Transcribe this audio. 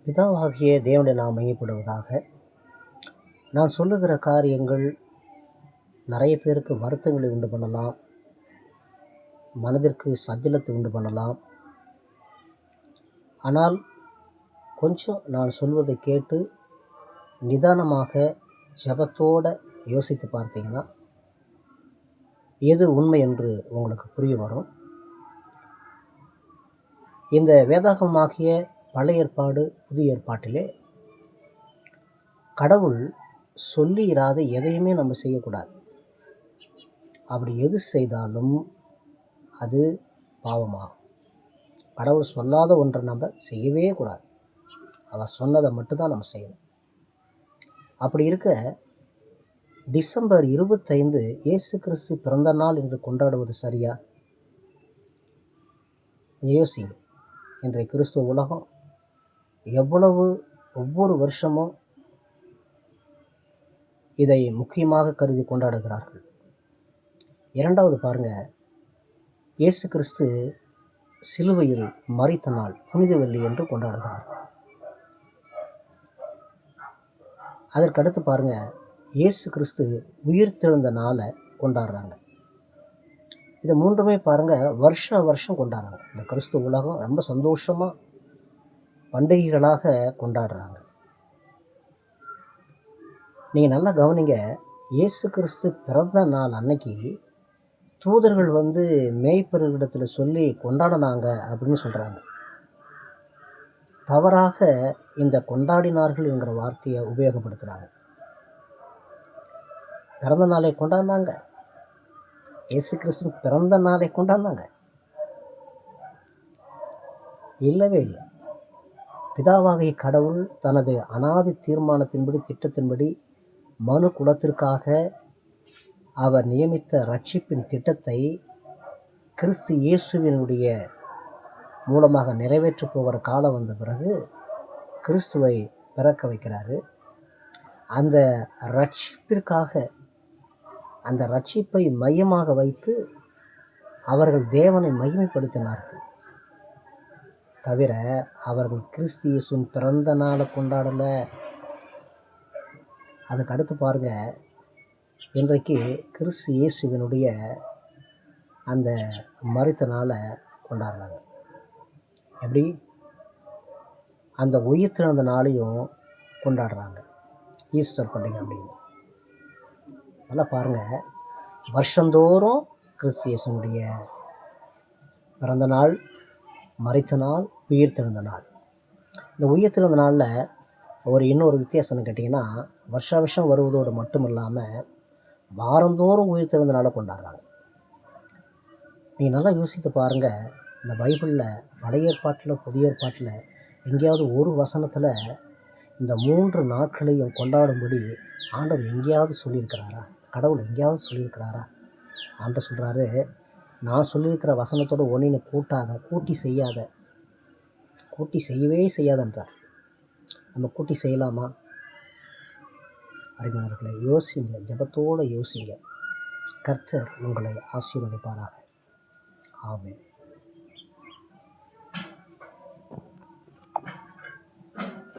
பிதாவாகிய தேவனுடைய நாம் மையப்படுவதாக. நான் சொல்லுகிற காரியங்கள் நிறைய பேருக்கு வருத்தங்களை உண்டு பண்ணலாம், மனதிற்கு சஞ்சலத்தை உண்டு பண்ணலாம். ஆனால் கொஞ்சம் நான் சொல்வதை கேட்டு நிதானமாக ஜெபத்தோடு யோசித்து பார்த்தீங்கன்னா எது உண்மை என்று உங்களுக்கு புரிய வரும். இந்த வேதாகமாகிய பழைய ஏற்பாடு புதிய ஏற்பாட்டிலே கடவுள் சொல்லி இராத எதையுமே நம்ம செய்யக்கூடாது. அப்படி எது செய்தாலும் அது பாவமாகும். கடவுள் சொல்லாத ஒன்றை நம்ம செய்யவே கூடாது. அவர் சொன்னதை மட்டும்தான் நம்ம செய்யணும். அப்படி இருக்க டிசம்பர் 25 இயேசு கிறிஸ்து பிறந்த நாள் என்று கொண்டாடுவது சரியா? யோசிங்க. இன்றைய கிறிஸ்துவ உலகம் எவ்வளவு ஒவ்வொரு வருஷமும் இதை முக்கியமாக கருதி கொண்டாடுகிறார்கள். இரண்டாவது பாருங்கள், இயேசு கிறிஸ்து சிலுவையில் மரித்த நாள் புனித வெள்ளி என்று கொண்டாடுகிறார்கள். அதற்கடுத்து பாருங்கள், இயேசு கிறிஸ்து உயிர்த்தெழுந்த நாளை கொண்டாடுறாங்க. இது மூன்றுமே பாருங்கள் வருஷம் கொண்டாடுறாங்க. இந்த கிறிஸ்துவ உலகம் ரொம்ப சந்தோஷமாக பண்டிகைகளாக கொண்டாடுறாங்க. நீங்கள் நல்லா கவனிங்க. இயேசு கிறிஸ்து பிறந்த நாள் அன்னைக்கு தூதர்கள் மேய்ப்பர்களிடத்தில் சொல்லி கொண்டாடினாங்க அப்படின்னு சொல்கிறாங்க. தவறாக இந்த கொண்டாடினார்கள் என்கிற வார்த்தையை உபயோகப்படுத்துகிறாங்க. பிறந்த நாளை கொண்டாடினாங்க, இயேசு கிறிஸ்து பிறந்த நாளை கொண்டாடினாங்க? இல்லவே இல்லை. பிதாவாகிய கடவுள் தனது அனாதி தீர்மானத்தின்படி திட்டத்தின்படி மனு குலத்திற்காக அவர் நியமித்த ரட்சிப்பின் திட்டத்தை கிறிஸ்து இயேசுவினுடைய மூலமாக நிறைவேற்ற போகிற காலம் வந்த பிறகு கிறிஸ்துவை பிறக்க வைக்கிறாரு. அந்த ரட்சிப்பிற்காக, அந்த ரட்சிப்பை மையமாக வைத்து அவர்கள் தேவனை மகிமைப்படுத்தினார்கள். தவிர அவர்கள் கிறிஸ்து இயேசுவின் பிறந்த நாளை கொண்டாடலை. அதுக்கு அடுத்து பாருங்கள், இன்றைக்கு கிறிஸ்து இயேசுவினுடைய அந்த மரித்த நாளை கொண்டாடுறாங்க. எப்படி? அந்த உயிர்த்தெழுந்த நாளையும் கொண்டாடுறாங்க, ஈஸ்டர் பண்டிகை அப்படின்னு. நல்லா பாருங்கள், வருஷந்தோறும் கிறிஸ்து இயேசுனுடைய பிறந்த நாள், மரித்த நாள், உயிர்த்தெழுந்த நாள். இந்த உயிர்த்தெழுந்த நாளில் இன்னொரு வித்தியாசம்னு கேட்டிங்கன்னா, வருஷம் வருவதோடு மட்டும் இல்லாமல் வாரந்தோறும் உயிர்த்தெழுந்த நாளை கொண்டாடுறாங்க. நீங்கள் நல்லா யோசித்து பாருங்கள். இந்த பைபிளில் பழைய ஏற்பாட்டில் புதிய ஏற்பாட்டில் எங்கேயாவது ஒரு வசனத்தில் இந்த 3 நாட்களையும் கொண்டாடும்படி ஆண்டவர் எங்கேயாவது சொல்லியிருக்கிறாரா? கடவுள் எங்கேயாவது சொல்லியிருக்கிறாரா? ஆண்டவர் சொல்கிறாரு, நான் சொல்லியிருக்கிற வசனத்தோடு ஒன்றினை கூட்டாத, கூட்டி செய்யவே செய்யாதன்றார். நம்ம கூட்டி செய்யலாமா? அறிஞர்களை யோசிங்க, ஜெபத்தோடு யோசிங்க. கர்த்தர் உங்களை ஆசீர்வதிப்பாராக. ஆமென்.